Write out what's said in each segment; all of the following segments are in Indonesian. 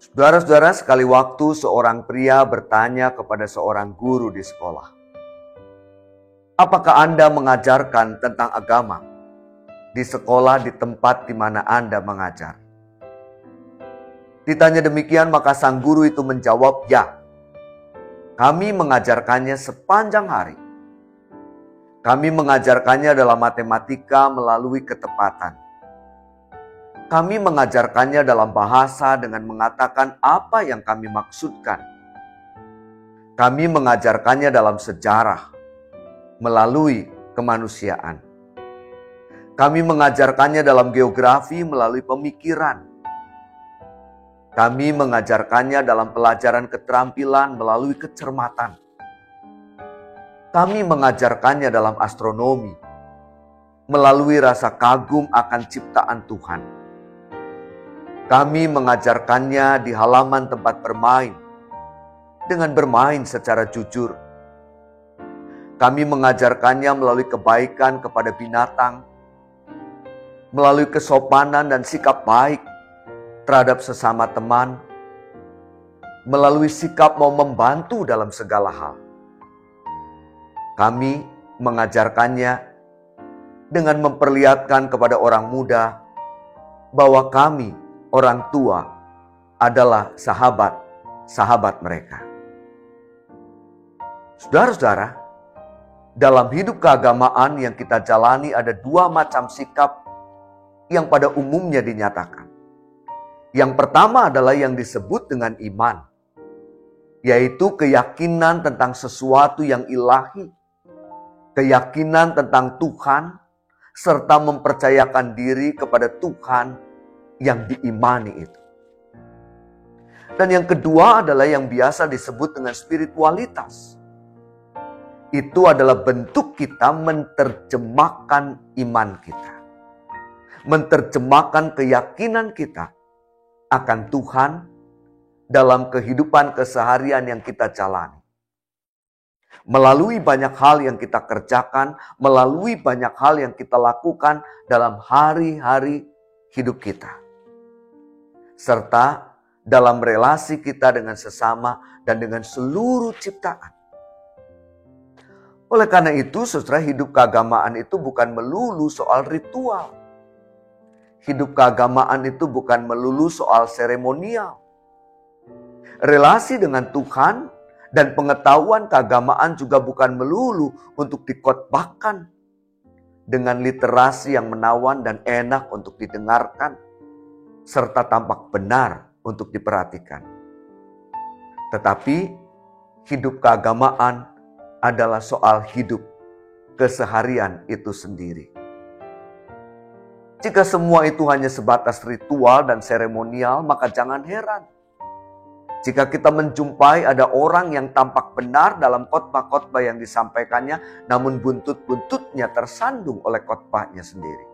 Saudara-saudara, sekali waktu seorang pria bertanya kepada seorang guru di sekolah, "Apakah Anda mengajarkan tentang agama di sekolah di tempat di mana Anda mengajar?" Ditanya demikian, maka sang guru itu menjawab, "Ya, kami mengajarkannya sepanjang hari. Kami mengajarkannya dalam matematika melalui ketepatan. Kami mengajarkannya dalam bahasa dengan mengatakan apa yang kami maksudkan. Kami mengajarkannya dalam sejarah melalui kemanusiaan. Kami mengajarkannya dalam geografi melalui pemikiran. Kami mengajarkannya dalam pelajaran keterampilan melalui kecermatan. Kami mengajarkannya dalam astronomi melalui rasa kagum akan ciptaan Tuhan. Kami mengajarkannya di halaman tempat bermain dengan bermain secara jujur. Kami mengajarkannya melalui kebaikan kepada binatang, melalui kesopanan dan sikap baik terhadap sesama teman, melalui sikap mau membantu dalam segala hal. Kami mengajarkannya dengan memperlihatkan kepada orang muda bahwa kami, orang tua, adalah sahabat-sahabat mereka." Saudara-saudara, dalam hidup keagamaan yang kita jalani ada dua macam sikap yang pada umumnya dinyatakan. Yang pertama adalah yang disebut dengan iman, yaitu keyakinan tentang sesuatu yang ilahi, keyakinan tentang Tuhan, serta mempercayakan diri kepada Tuhan yang diimani itu. Dan yang kedua adalah yang biasa disebut dengan spiritualitas. Itu adalah bentuk kita menerjemahkan iman kita, menerjemahkan keyakinan kita akan Tuhan dalam kehidupan keseharian yang kita jalani. Melalui banyak hal yang kita kerjakan, melalui banyak hal yang kita lakukan dalam hari-hari hidup kita. Serta dalam relasi kita dengan sesama dan dengan seluruh ciptaan. Oleh karena itu, saudara, hidup keagamaan itu bukan melulu soal ritual. Hidup keagamaan itu bukan melulu soal seremonial. Relasi dengan Tuhan dan pengetahuan keagamaan juga bukan melulu untuk dikotbahkan dengan literasi yang menawan dan enak untuk didengarkan, serta tampak benar untuk diperhatikan. Tetapi hidup keagamaan adalah soal hidup keseharian itu sendiri. Jika semua itu hanya sebatas ritual dan seremonial, maka jangan heran jika kita menjumpai ada orang yang tampak benar dalam khotbah-khotbah yang disampaikannya, namun buntut-buntutnya tersandung oleh khotbahnya sendiri.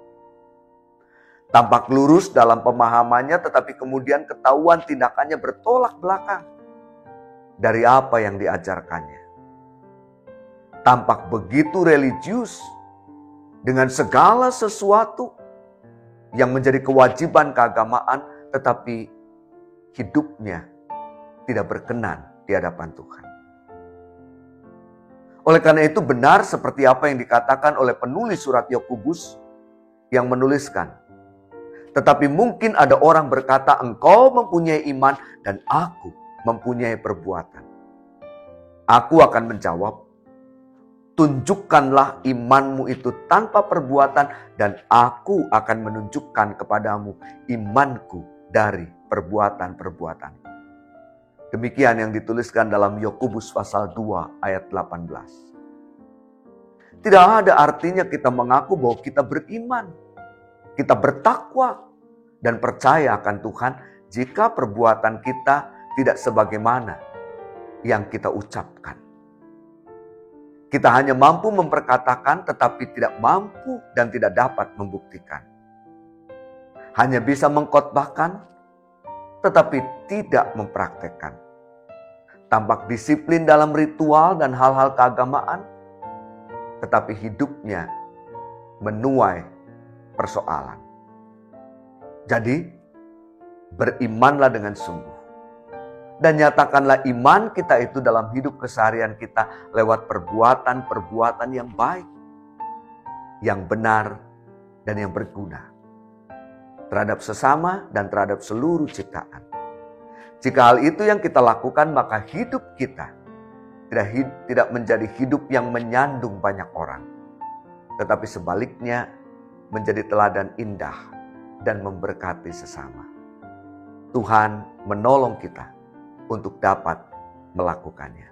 Tampak lurus dalam pemahamannya, tetapi kemudian ketahuan tindakannya bertolak belakang dari apa yang diajarkannya. Tampak begitu religius dengan segala sesuatu yang menjadi kewajiban keagamaan, tetapi hidupnya tidak berkenan di hadapan Tuhan. Oleh karena itu benar seperti apa yang dikatakan oleh penulis surat Yakobus yang menuliskan, "Tetapi mungkin ada orang berkata, engkau mempunyai iman dan aku mempunyai perbuatan. Aku akan menjawab, tunjukkanlah imanmu itu tanpa perbuatan dan aku akan menunjukkan kepadamu imanku dari perbuatan-perbuatan." Demikian yang dituliskan dalam Yakobus pasal 2 ayat 18. Tidak ada artinya kita mengaku bahwa kita beriman, kita bertakwa dan percaya akan Tuhan jika perbuatan kita tidak sebagaimana yang kita ucapkan. Kita hanya mampu memperkatakan tetapi tidak mampu dan tidak dapat membuktikan. Hanya bisa mengkhotbahkan tetapi tidak mempraktekkan. Tampak disiplin dalam ritual dan hal-hal keagamaan, tetapi hidupnya menuai persoalan. Jadi, berimanlah dengan sungguh. Dan nyatakanlah iman kita itu dalam hidup keseharian kita lewat perbuatan-perbuatan yang baik, yang benar, dan yang berguna terhadap sesama dan terhadap seluruh ciptaan. Jika hal itu yang kita lakukan, maka hidup kita tidak menjadi hidup yang menyandung banyak orang, tetapi sebaliknya menjadi teladan indah dan memberkati sesama. Tuhan menolong kita untuk dapat melakukannya.